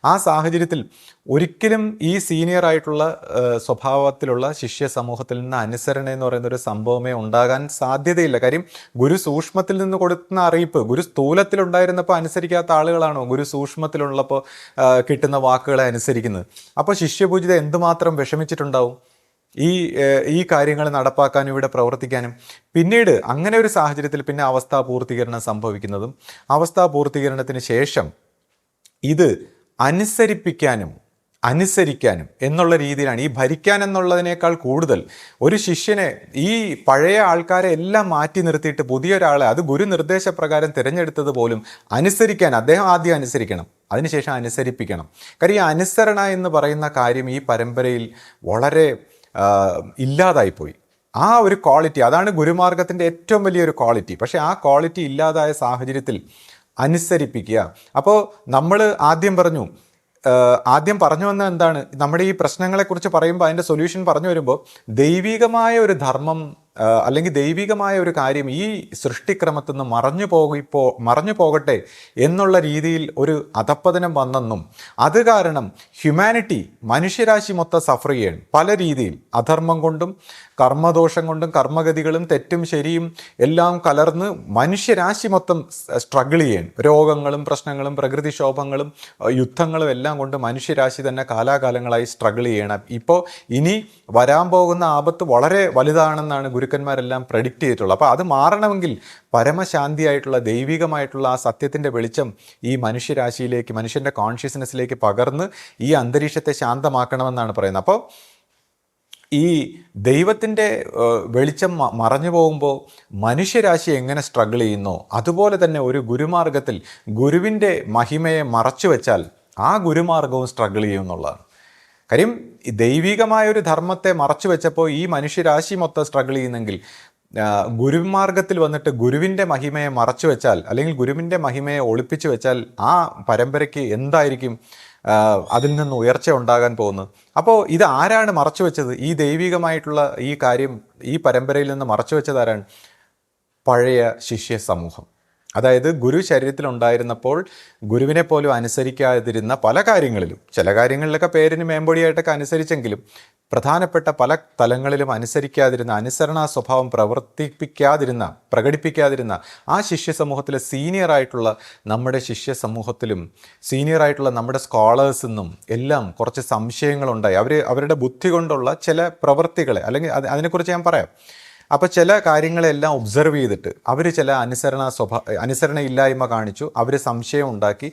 ആ സാഹചര്യത്തിൽ ഒരിക്കലും ഈ സീനിയർ ആയിട്ടുള്ള സ്വഭാവത്തിലുള്ള ശിഷ്യ സമൂഹത്തിൽ നിന്ന് അനുസരണ എന്ന് പറയുന്ന ഒരു സംഭവമേ ഉണ്ടാകാൻ സാധ്യതയില്ല. കാര്യം ഗുരു സൂക്ഷ്മത്തിൽ നിന്ന് കൊടുക്കുന്ന അറിയിപ്പ്, ഗുരു സ്ഥൂലത്തിലുണ്ടായിരുന്നപ്പോൾ അനുസരിക്കാത്ത ആളുകളാണോ ഗുരു സൂക്ഷ്മത്തിലുള്ളപ്പോൾ കിട്ടുന്ന വാക്കുകളെ അനുസരിക്കുന്നത്? അപ്പോൾ ശിഷ്യപൂജിത എന്തുമാത്രം വിഷമിച്ചിട്ടുണ്ടാവും ഈ കാര്യങ്ങൾ നടപ്പാക്കാനും ഇവിടെ പ്രവർത്തിക്കാനും. പിന്നീട് അങ്ങനെ ഒരു സാഹചര്യത്തിൽ പിന്നെ അവസ്ഥാപൂർത്തീകരണം സംഭവിക്കുന്നതും അവസ്ഥാപൂർത്തീകരണത്തിന് ശേഷം ഇത് അനുസരിക്കാനും എന്നുള്ള രീതിയിലാണ്. ഈ ഭരിക്കാൻ എന്നുള്ളതിനേക്കാൾ കൂടുതൽ ഒരു ശിഷ്യനെ, ഈ പഴയ ആൾക്കാരെ എല്ലാം മാറ്റി നിർത്തിയിട്ട് പുതിയൊരാളെ, അത് ഗുരു നിർദ്ദേശപ്രകാരം തിരഞ്ഞെടുത്തത് പോലും അനുസരിക്കാൻ അദ്ദേഹം ആദ്യം അനുസരിക്കണം, അതിനുശേഷം അനുസരിപ്പിക്കണം. കാര്യം ഈ അനുസരണ എന്ന് പറയുന്ന കാര്യം ഈ പരമ്പരയിൽ വളരെ ഇല്ലാതായിപ്പോയി. ആ ഒരു ക്വാളിറ്റി, അതാണ് ഗുരുമാർഗത്തിൻ്റെ ഏറ്റവും വലിയൊരു ക്വാളിറ്റി. പക്ഷേ ആ ക്വാളിറ്റി ഇല്ലാതായ സാഹചര്യത്തിൽ അനുസരിപ്പിക്കുക. അപ്പോൾ നമ്മൾ ആദ്യം പറഞ്ഞു വന്ന എന്താണ്, നമ്മുടെ ഈ പ്രശ്നങ്ങളെക്കുറിച്ച് പറയുമ്പോൾ അതിൻ്റെ സൊല്യൂഷൻ പറഞ്ഞു വരുമ്പോൾ ദൈവികമായ ഒരു ധർമ്മം അല്ലെങ്കിൽ ദൈവികമായ ഒരു കാര്യം ഈ സൃഷ്ടിക്രമത്തിൽ നിന്ന് മറഞ്ഞു പോകട്ടെ എന്നുള്ള രീതിയിൽ ഒരു അധപ്പതനം വന്നെന്നും അത് കാരണം ഹ്യൂമാനിറ്റി, മനുഷ്യരാശി മൊത്തം സഫർ ചെയ്യണം പല രീതിയിൽ, അധർമ്മം കൊണ്ടും കർമ്മദോഷം കൊണ്ടും കർമ്മഗതികളും തെറ്റും ശരിയും എല്ലാം കലർന്ന് മനുഷ്യരാശി മൊത്തം സ്ട്രഗിൾ ചെയ്യണം. രോഗങ്ങളും പ്രശ്നങ്ങളും പ്രകൃതിക്ഷോഭങ്ങളും യുദ്ധങ്ങളും എല്ലാം കൊണ്ട് മനുഷ്യരാശി തന്നെ കാലാകാലങ്ങളായി സ്ട്രഗിൾ ചെയ്യണം. ഇപ്പോൾ ഇനി വരാൻ പോകുന്ന ആപത്ത് വളരെ വലുതാണെന്നാണ് ഗുരുക്കന്മാരെല്ലാം പ്രഡിക്റ്റ് ചെയ്തിട്ടുള്ളത്. അപ്പോൾ അത് മാറണമെങ്കിൽ പരമശാന്തിയായിട്ടുള്ള ദൈവികമായിട്ടുള്ള ആ സത്യത്തിൻ്റെ വെളിച്ചം ഈ മനുഷ്യരാശിയിലേക്ക്, മനുഷ്യൻ്റെ കോൺഷ്യസ്നെസ്സിലേക്ക് പകർന്ന് ഈ അന്തരീക്ഷത്തെ ശാന്തമാക്കണമെന്നാണ് പറയുന്നത്. അപ്പോൾ ഈ ദൈവത്തിൻ്റെ വെളിച്ചം മറഞ്ഞു പോകുമ്പോൾ മനുഷ്യരാശി എങ്ങനെ സ്ട്രഗിൾ ചെയ്യുന്നോ അതുപോലെ തന്നെ ഒരു ഗുരുമാർഗത്തിൽ ഗുരുവിൻ്റെ മഹിമയെ മറച്ചു വെച്ചാൽ ആ ഗുരുമാർഗവും സ്ട്രഗിൾ ചെയ്യും എന്നുള്ളതാണ് കാര്യം. ദൈവികമായ ഒരു ധർമ്മത്തെ മറച്ചു വെച്ചപ്പോൾ ഈ മനുഷ്യരാശി മൊത്തം സ്ട്രഗിൾ ചെയ്യുന്നെങ്കിൽ ഗുരുമാർഗത്തിൽ വന്നിട്ട് ഗുരുവിൻ്റെ മഹിമയെ മറച്ചു വെച്ചാൽ അല്ലെങ്കിൽ ഗുരുവിൻ്റെ മഹിമയെ ഒളിപ്പിച്ചു വെച്ചാൽ ആ പരമ്പരയ്ക്ക് എന്തായിരിക്കും അതിൽ നിന്ന് ഉയർച്ച ഉണ്ടാകാൻ പോകുന്നത്? അപ്പോൾ ഇത് ആരാണ് മറച്ചു വെച്ചത്? ഈ ദൈവികമായിട്ടുള്ള ഈ കാര്യം ഈ പരമ്പരയിൽ നിന്ന് മറച്ചു വെച്ചത് ആരാണ്? പഴയ ശിഷ്യ സമൂഹം. അതായത് ഗുരു ശരീരത്തിലുണ്ടായിരുന്നപ്പോൾ ഗുരുവിനെ പോലും അനുസരിക്കാതിരുന്ന പല കാര്യങ്ങളിലും, ചില കാര്യങ്ങളിലൊക്കെ പേരിന് മേമ്പൊടിയായിട്ടൊക്കെ അനുസരിച്ചെങ്കിലും പ്രധാനപ്പെട്ട പല തലങ്ങളിലും അനുസരിക്കാതിരുന്ന, അനുസരണാ സ്വഭാവം പ്രകടിപ്പിക്കാതിരുന്ന ആ ശിഷ്യ സമൂഹത്തിലെ സീനിയറായിട്ടുള്ള നമ്മുടെ ശിഷ്യ സമൂഹത്തിലും സീനിയറായിട്ടുള്ള നമ്മുടെ സ്കോളേഴ്സിൽ നിന്നും എല്ലാം കുറച്ച് സംശയങ്ങളുണ്ടായി. അവരുടെ ബുദ്ധി കൊണ്ടുള്ള ചില പ്രവൃത്തികളെ, അല്ലെങ്കിൽ അതിനെക്കുറിച്ച് ഞാൻ പറയാം. അപ്പോൾ ചില കാര്യങ്ങളെല്ലാം ഒബ്സർവ് ചെയ്തിട്ട് അവർ ചില അനുസരണയില്ലായ്മ കാണിച്ചു, അവർ സംശയം ഉണ്ടാക്കി,